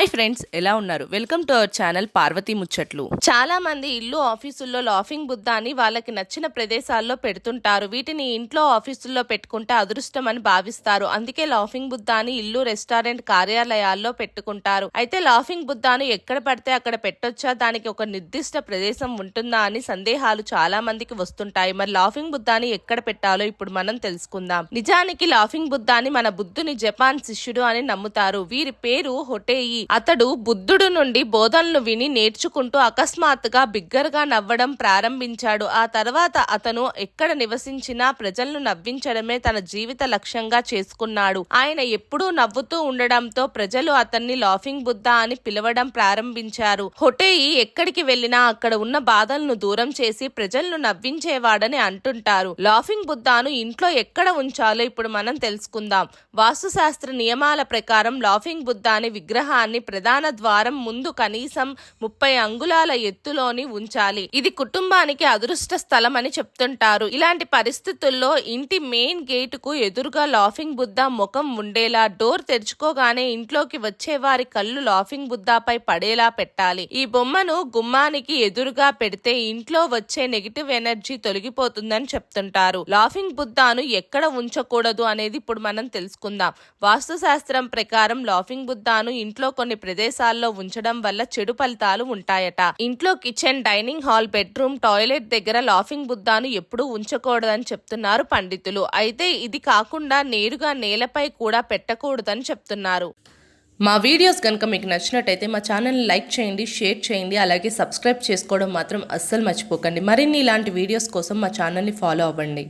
Hi friends, ఎలా ఉన్నారు? Welcome to our channel Parvati ముచ్చట్లు. చాలా మంది ఇల్లు ఆఫీసుల్లో లాఫింగ్ బుద్ధ అని వాళ్ళకి నచ్చిన ప్రదేశాల్లో పెడుతుంటారు. వీటిని ఇంట్లో ఆఫీసుల్లో పెట్టుకుంటే అదృష్టం అని భావిస్తారు. అందుకే లాఫింగ్ బుద్ధ అని ఇల్లు, రెస్టారెంట్, కార్యాలయాల్లో పెట్టుకుంటారు. అయితే లాఫింగ్ బుద్ధను ఎక్కడ పడితే అక్కడ పెట్టొచ్చా, దానికి ఒక నిర్దిష్ట ప్రదేశం ఉంటుందా అని సందేహాలు చాలా మందికి వస్తుంటాయి. మరి లాఫింగ్ బుద్ధని ఎక్కడ పెట్టాలో ఇప్పుడు మనం తెలుసుకుందాం. నిజానికి లాఫింగ్ బుద్ధ అని మన బుద్ధుని జపాన్ శిష్యుడు అని నమ్ముతారు. వీరి పేరు హొటేయి. అతడు బుద్ధుడు నుండి బోధనలు విని నేర్చుకుంటూ అకస్మాత్తుగా బిగ్గరగా నవ్వడం ప్రారంభించాడు. ఆ తర్వాత అతను ఎక్కడ నివసించినా ప్రజలను నవ్వించడమే తన జీవిత లక్ష్యంగా చేసుకున్నాడు. ఆయన ఎప్పుడూ నవ్వుతూ ఉండడంతో ప్రజలు అతన్ని లాఫింగ్ బుద్ధ అని పిలవడం ప్రారంభించారు. హొటేయి ఎక్కడికి వెళ్లినా అక్కడ ఉన్న బాధలను దూరం చేసి ప్రజలను నవ్వించేవాడని అంటుంటారు. లాఫింగ్ బుద్ధను ఇంట్లో ఎక్కడ ఉంచాలో ఇప్పుడు మనం తెలుసుకుందాం. వాస్తుశాస్త్ర నియమాల ప్రకారం లాఫింగ్ బుద్ధ అనే విగ్రహాన్ని ప్రధాన ద్వారం ముందు కనీసం 30 అంగుళాల ఎత్తులోని ఉంచాలి. ఇది కుటుంబానికి అదృష్ట స్థలం అని చెప్తుంటారు. ఇలాంటి పరిస్థితుల్లో ఇంటి మెయిన్ గేట్ కు ఎదురుగా లాఫింగ్ బుద్ధ ముఖం ఉండేలా, డోర్ తెరుచుకోగానే ఇంట్లోకి వచ్చే వారి కళ్ళు లాఫింగ్ బుద్ధపై పడేలా పెట్టాలి. ఈ బొమ్మను గుమ్మానికి ఎదురుగా పెడితే ఇంట్లో వచ్చే నెగిటివ్ ఎనర్జీ తొలగిపోతుందని చెప్తుంటారు. లాఫింగ్ బుద్ధను ఎక్కడ ఉంచకూడదు అనేది ఇప్పుడు మనం తెలుసుకుందాం. వాస్తుశాస్త్రం ప్రకారం లాఫింగ్ బుద్ధను ఇంట్లో కొన్ని ప్రదేశాల్లో ఉంచడం వల్ల చెడు ఫలితాలు ఉంటాయట. ఇంట్లో kitchen, dining hall, bedroom, toilet దగ్గర లాఫింగ్ బుద్ధను ఎప్పుడూ ఉంచకూడదని చెప్తున్నారు పండితులు. అయితే ఇది కాకుండా నేరుగా నేలపై కూడా పెట్టకూడదని చెప్తున్నారు. మా వీడియోస్ కనుక మీకు నచ్చినట్టయితే మా ఛానల్ని లైక్ చేయండి, షేర్ చేయండి, అలాగే సబ్స్క్రైబ్ చేసుకోవడం మాత్రం అస్సలు మర్చిపోకండి. మరిన్ని ఇలాంటి వీడియోస్ కోసం మా ఛానల్ని ఫాలో అవ్వండి.